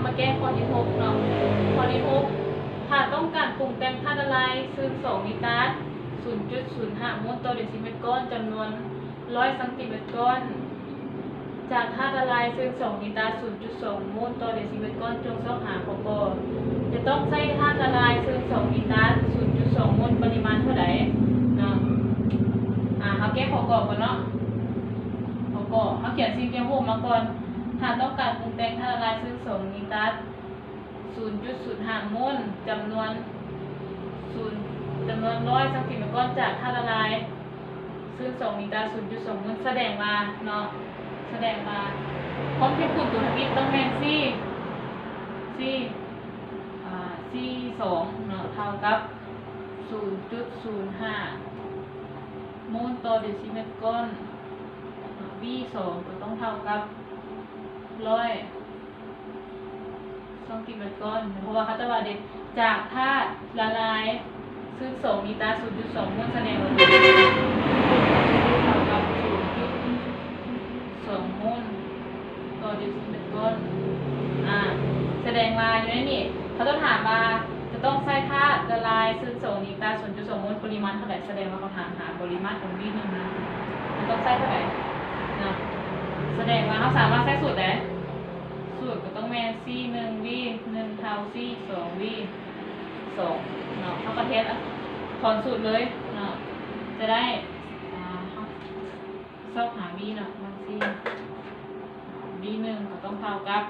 มาแก้ข้อที่6เนาะข้อที่6ถ้าต้องการปรุงแต่งธาตุละลายซึ่ง2 ลิตร 0.05 โมลต่อเดซิเมตรก้อนจำนวน100 ซมก้อนจากธาตุละลายซึ่ง2 ลิตร 0.2 โมลต่อเดซิเมตรก้อนจงสอบหาขกจะต้องใช้ธาตุละลายซึ่ง2 ลิตร 0.2 โมลปริมาณเท่าไหร่เนาะเขาแก้ขกก่อนเนาะขกเขาเขียนสิ่งที่6มาก่อนถ้าต้องการปรุงแต่งธาตุละลายซึ่ง2 ลิตร 0.05 โมลจำนวน100 ซมก้อนจากธาตุละลายซึ่ง2 ลิตร 0.2 โมลแสดงมาเนาะแสดงมาพร้อมที่คูณตัวทวีตต้องแม่น2เนาะเท่ากับ 0.05 โมลต่อเดซิเมตรก้อน V2 ก็ต้องเท่ากับ100 ซมก้อนเพราะว่าเขาจะว่าเด็กจากธาตุละลายซึ่ง2 ลิตร 0.2 โมลแสดงว่าเท่ากับ 0.2 โมลต่อเดซิเมตรก้อนแสดงมาอยู่ในนี่เขาต้องถามมาจะต้องใส่ธาตุละลายซึ่ง2 ลิตร 0.2 โมลปริมาณเท่าไหร่แสดงว่าเขาถามหาปริมาณของ V1 นะมันต้องใส่เท่าไหร่นะแสดงว่าเขาสามารถใส่สูตรได้สูตรก็ต้องแม่น C1V 1 เท่า C2V 2เนาะเขาประเทศถอนสูตรเลยเนาะจะได้ซอกหา V เนาะมัน C V1 ก็ต้องเท่ากับ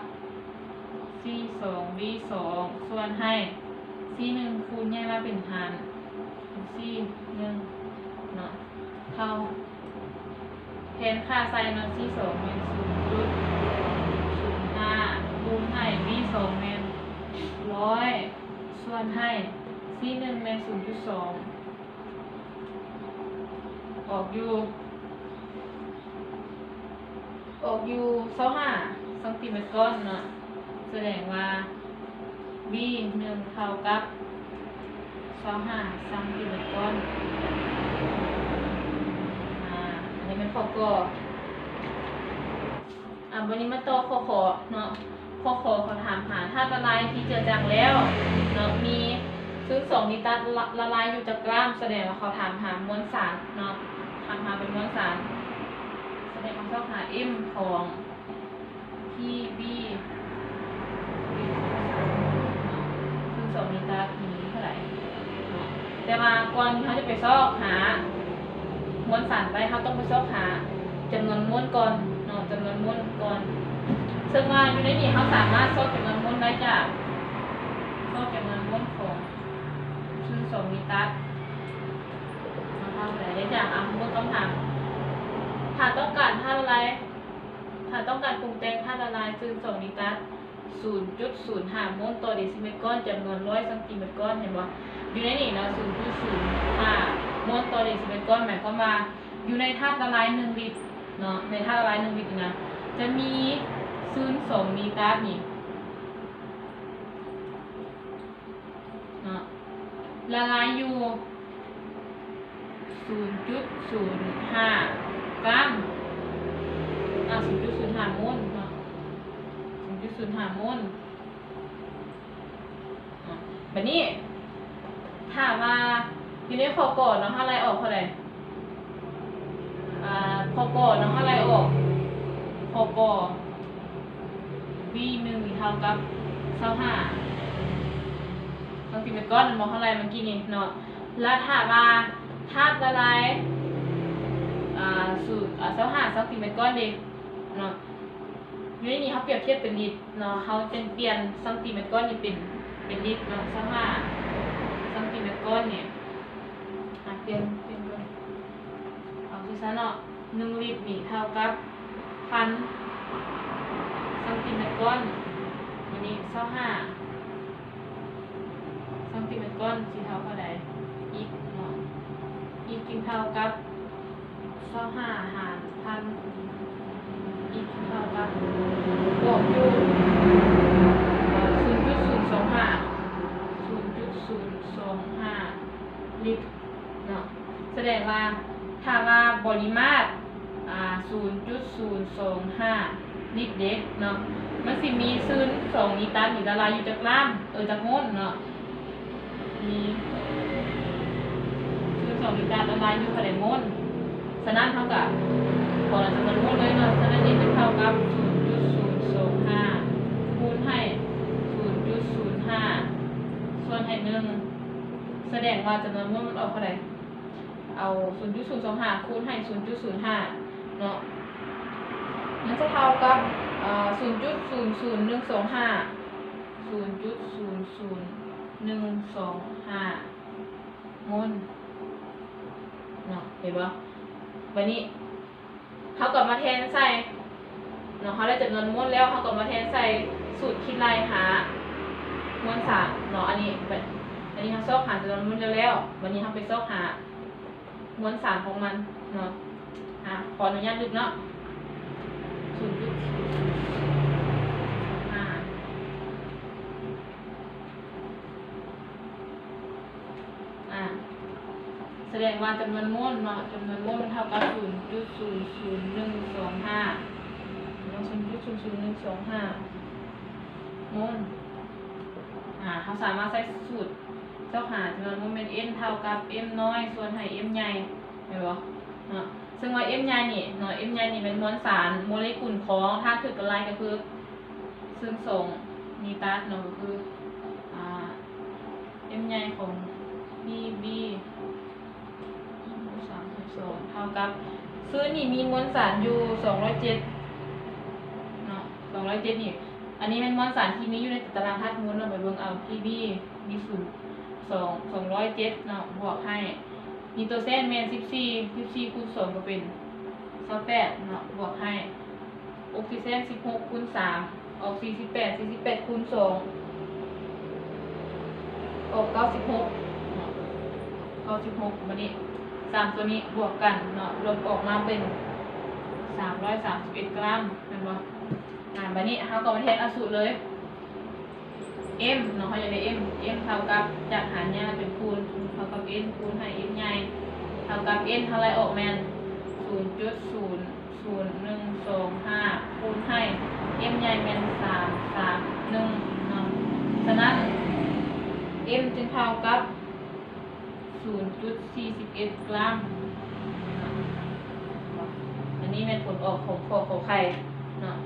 C2V2 ส่วนให้ C1 คูณแยกมาเป็นหาร C1 เนาะเท่าแทนค่าใส่เนาะ C2 เป็น 0.05 คูณให้ V2 เป็น100ส่วนให้ C1 เป็น 0.2 ออกอยู่25 ซมก้อนเนาะแสดงว่า V1 เท่ากับ25 ซมก้อนอันนี้เป็นข้อกวันนี้มาต่อข้อขอเนาะข้อขอเขาถามหาธาตุละลายที่เจือจางแล้วเนาะมีซึ่ง2 ลิตรละลายอยู่จากกล้ามแสดงว่าเขาถามหามวลสารเนาะถามหาเป็นมวลสารแสดงว่าเขาหา M ของที่ B ซึ่ง2 ลิตรนี้เท่าไหร่แต่มาก่อนเขาจะไปซอกหามวลสารไปเขาต้องไปซอกหาจำนวนมวลก่อนเนาะจำนวนมวลก่อนซึ่งว่าอยู่ในนี้เขาสามารถซอกจำนวนมวลได้จากซอกจำนวนมวลของซึ่ง2 ลิตรมาทำอะไรได้จากมวลต้องทำถ้าต้องการธาตุละลายถ้าต้องการปรุงแต่งธาตุละลายซึ่ง2 ลิตร 0.05 โมลต่อเดซิเมตรก้อนจำนวน100 ซมก้อนเห็นบ่อยู่ในนี้เนาะ 0.05 โมลต่อเดซิเมตรก้อนหมายความว่าอยู่ในธาตุละลาย1 ลิตรเนาะในธาตุละลาย1 ลิตรนะจะมีซึ่ง2 ลิตรนี่เนาะละลายอยู่ 0.05 กรัม0.05 โมลเนาะ 0.05 โมลแบบนี้ถามว่าอยู่ในข้อก่อนเนาะถ้าไล่ออกเท่าไหร่ข้อก่อนเนาะถ้าไล่ออกข้อก่อ V1 เท่ากับ25 ซมก้อนมองเท่าไรเมื่อกี้นี่เนาะแล้วถามว่าธาตุละลายสูตร25 ซมก้อนเด็กเนาะอยู่ในนี้เขาเปรียบเทียบเป็นลิตรเนาะเขาเป็นเปลี่ยนซมก้อนนี่เป็นลิตรเนาะ25 ซมก้อนเนี่ยเปลี่ยนด้วยเอาที่ซะเนาะ1 ลิตรนี่เท่ากับ 1,000 ซมก้อนวันนี้25 ซมก้อนสีเท่าใดอีกเนาะอีกจึงเท่ากับ25 หาร 1,000อีกจึงเท่ากับบวกอยู่ 0.025 ลิตรเนาะแสดงว่าถ้าว่าปริมาตร0.025 ลิตรเด็กเนาะ มันสิมีซึน2นิวตันละลายอยู่จากล่างจากโน้นเนาะมีซึน2นิวตันละลายอยู่ภายในโน้นฉะนั้นเท่ากับพอเราจะมาโน้นเลยเนาะฉะนั้นนี่จะเท่ากับ 0.025 คูณให้ 0.05 ส่วนให้1แสดงว่าจำนวนโน้นมันออกเท่าไหร่เอา 0.025 คูณให้ 0.05 เนาะมันจะเท่ากับ 0.00125 โมลเนาะเห็นปะวันนี้เขากลับมาแทนใส่เนาะเขาได้จำนวนโมลแล้วเขากลับมาแทนใส่สูตรคิดไล่หามวลสารเนาะอันนี้เขาซอกหาจำนวนโมลแล้ววันนี้เขาไปซอกหามวลสารของมันเนาะขออนุญาตดึกเนาะแสดงว่าจำนวนโมลเนาะจำนวนโมลมันเท่ากับ 0.00125 โมลเขาสามารถใช้สูตรเจ้าหาจำนวนโมเมนต์ n เท่ากับ m น้อยส่วนให้ m ใหญ่เห็นปะเนาะซึ่งว่า m ใหญ่นี่เนาะ m ใหญ่นี่เป็นมวลสารโมเลกุลของธาตุอะไรก็คือซึ่งส่งนิวตันเนาะก็คือm ใหญ่ของ b เท่ากับซึ่งนี่มีมวลสารอยู่207เนาะ207นี่อันนี้เป็นมวลสารที่มีอยู่ในตารางธาตุมวลเราไปเบิ่งเอา Pb มี207เนาะบวกให้นิโตรเจนแมน14คูณ2ก็เป็น28เนาะบวกให้ออกซิเจน16คูณ3ออก48คูณ2ออก96เนาะ96วันนี้3ตัวนี้บวกกันเนาะรวมออกมาเป็น331 กรัมเห็นบ่บัดนี้เฮาก็มาเทสเอาสูตรเลย m เนาะเขาจะได้ m เท่ากับจากหารเนี่ยเป็นคูณเท่ากับ n คูณให้ m ใหญ่เท่ากับ n เท่าไรออกแม่น 0.00125 คูณให้ m ใหญ่แม่น331เนาะฉะนั้น m จึงเท่ากับ 0.41 กรัมอันนี้เป็นผลออกของขอไข่เนาะ